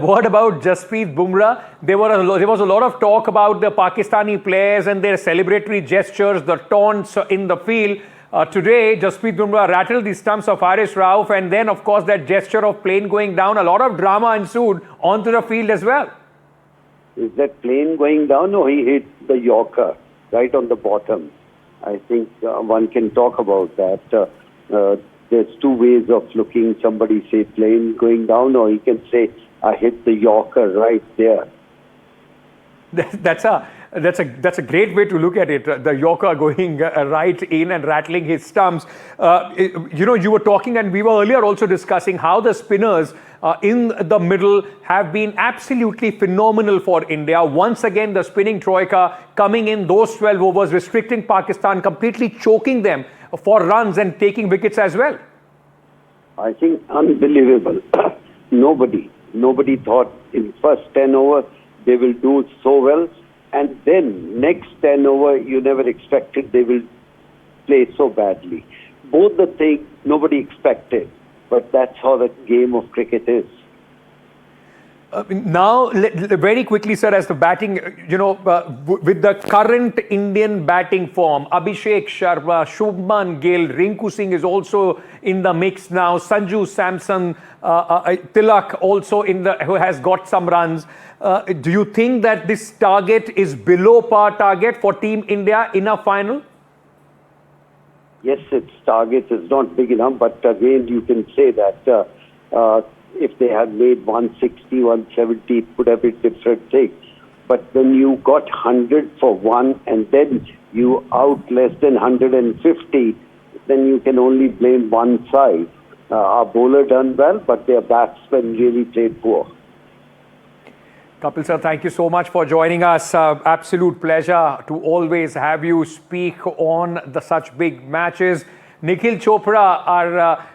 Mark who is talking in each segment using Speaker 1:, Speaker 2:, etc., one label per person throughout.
Speaker 1: What about Jasprit Bumrah? There was a lot of talk about the Pakistani players and their celebratory gestures, the taunts in the field. Today, Jasprit Bumrah rattled the stumps of Haris Rauf, and then, of course, that gesture of plane going down. A lot of drama ensued onto the field as well.
Speaker 2: Is that plane going down, or he hit the Yorker right on the bottom? I think one can talk about that. There's two ways of looking. Somebody say plane going down, or he can say, I hit the Yorker right there.
Speaker 1: That's a great way to look at it. The Yorker going right in and rattling his stumps. You were talking, and we were earlier also discussing how the spinners in the middle have been absolutely phenomenal for India. Once again, the spinning troika coming in those 12 overs, restricting Pakistan, completely choking them for runs and taking wickets as well.
Speaker 2: I think unbelievable. Nobody thought in first 10 overs they will do so well, and then next 10 over you never expected they will play so badly. Both the things nobody expected, but that's how the game of cricket is.
Speaker 1: Now, very quickly, sir, as the batting, with the current Indian batting form, Abhishek Sharma, Shubman Gill, Rinku Singh is also in the mix now. Sanju Samson, Tilak also who has got some runs. Do you think that this target is below par target for Team India in a final?
Speaker 2: Yes, its target is not big enough, but again, you can say that if they had made 160, 170, it would have been a different thing. But when you got 100 for one and then you out less than 150, then you can only blame one side. Our bowler done well, but their batsmen really played poor.
Speaker 1: Kapil sir, thank you so much for joining us. Absolute pleasure to always have you speak on such big matches. Nikhil Chopra, our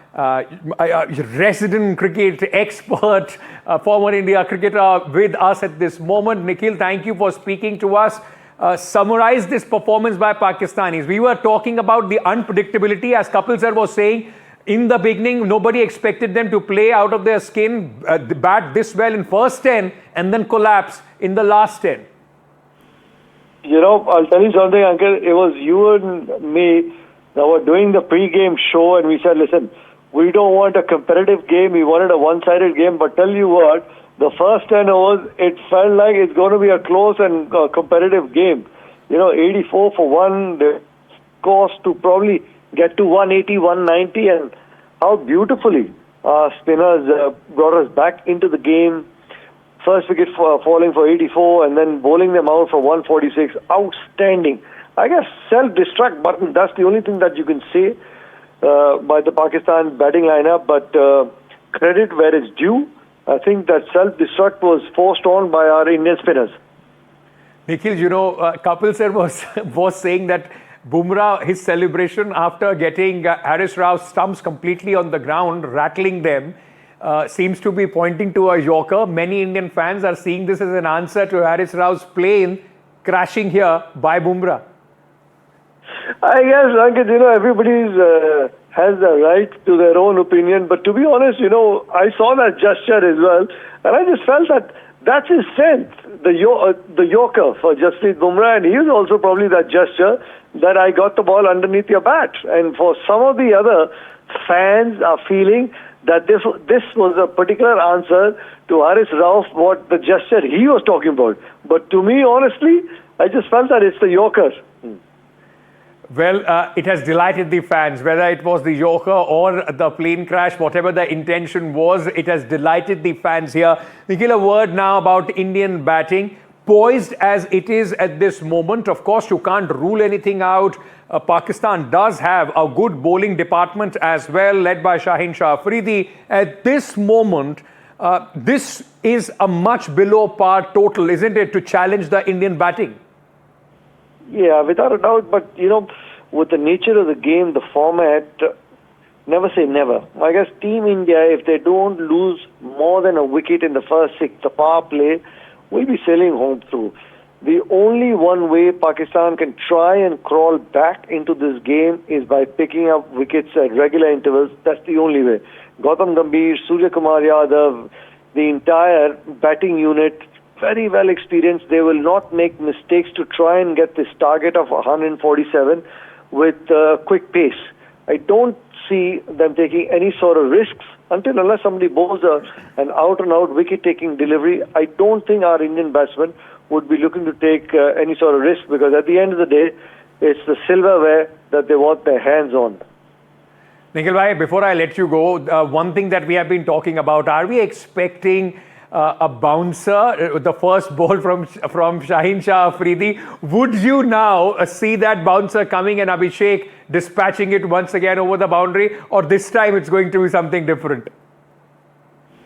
Speaker 1: resident cricket expert, former India cricketer with us at this moment. Nikhil, thank you for speaking to us. Summarize this performance by Pakistanis. We were talking about the unpredictability, as Kapil sir was saying. In the beginning, nobody expected them to play out of their skin, bat this well in first 10 and then collapse in the last 10.
Speaker 3: I'll tell you something, Uncle. It was you and me that were doing the pre-game show, and we said, listen, we don't want a competitive game. We wanted a one-sided game. But tell you what, the first 10 overs, it felt like it's going to be a close and competitive game. 84 for one, the course to probably get to 180, 190, and how beautifully spinners brought us back into the game. First wicket falling for 84 and then bowling them out for 146. Outstanding. I guess self-destruct button, that's the only thing that you can say by the Pakistan batting lineup, but credit where it's due. I think that self-destruct was forced on by our Indian spinners.
Speaker 1: Nikhil, Kapil sir was saying that Bumrah, his celebration after getting Haris Rauf's stumps completely on the ground, rattling them, seems to be pointing to a Yorker. Many Indian fans are seeing this as an answer to Haris Rauf's plane crashing here by Bumrah.
Speaker 3: I guess, Ankit, everybody has the right to their own opinion. But to be honest, I saw that gesture as well. And I just felt that that's his strength, the Yorker for Jasprit Bumrah. And he is also probably that gesture that I got the ball underneath your bat. And for some of the other fans are feeling that this was a particular answer to Haris Rauf, what the gesture he was talking about. But to me, honestly, I just felt that it's the Yorker.
Speaker 1: Well, it has delighted the fans, whether it was the Yorker or the plane crash, whatever the intention was, it has delighted the fans here. Nikhil, a word now about Indian batting. Poised as it is at this moment, of course, you can't rule anything out. Pakistan does have a good bowling department as well, led by Shaheen Shah Afridi. At this moment, this is a much below par total, isn't it, to challenge the Indian batting?
Speaker 3: Yeah, without a doubt. But, with the nature of the game, the format, never say never. I guess Team India, if they don't lose more than a wicket in the first 6, the power play will be sailing home through. The only one way Pakistan can try and crawl back into this game is by picking up wickets at regular intervals. That's the only way. Gautam Gambhir, Surya Kumar Yadav, the entire batting unit, very well experienced. They will not make mistakes to try and get this target of 147 with quick pace. I don't see them taking any sort of risks unless somebody bowls an out-and-out wicket-taking delivery. I don't think our Indian batsmen would be looking to take any sort of risk, because at the end of the day, it's the silverware that they want their hands on.
Speaker 1: Nikhil bhai, before I let you go, one thing that we have been talking about, are we expecting a bouncer, the first ball from Shaheen Shah Afridi? Would you now see that bouncer coming and Abhishek dispatching it once again over the boundary, or this time it's going to be something different?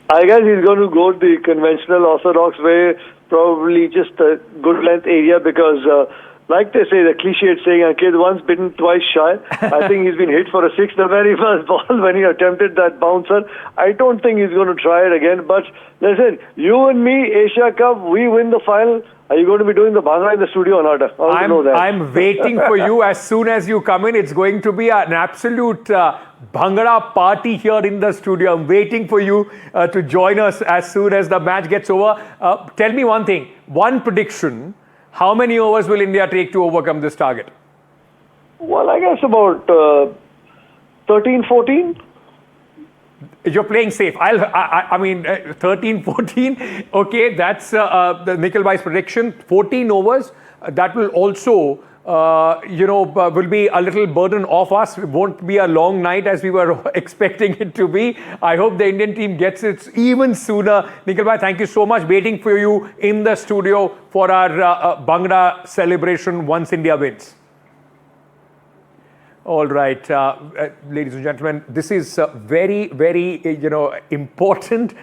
Speaker 3: I guess he's going to go the conventional orthodox way, probably just a good length area, because like they say, the cliched saying, "Ankit, once bitten, twice shy." I think he's been hit for a six the very first ball when he attempted that bouncer. I don't think he's going to try it again. But listen, you and me, Asia Cup, we win the final. Are you going to be doing the Bhangra in the studio or not?
Speaker 1: I'm waiting for you. As soon as you come in, it's going to be an absolute Bhangra party here in the studio. I'm waiting for you to join us as soon as the match gets over. Tell me one thing, one prediction. How many overs will India take to overcome this target?
Speaker 3: Well, I guess about 13, 14.
Speaker 1: You're playing safe. I mean, 13, 14. Okay, that's the Nikhil bhai's prediction. 14 overs. That will also, will be a little burden off us. It won't be a long night as we were expecting it to be. I hope the Indian team gets it even sooner. Nikhil bhai, thank you so much. Waiting for you in the studio for our Bhangra celebration once India wins. All right, ladies and gentlemen, this is very, very, important.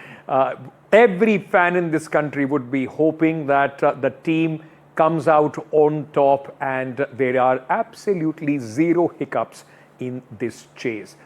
Speaker 1: Every fan in this country would be hoping that the team comes out on top and there are absolutely zero hiccups in this chase.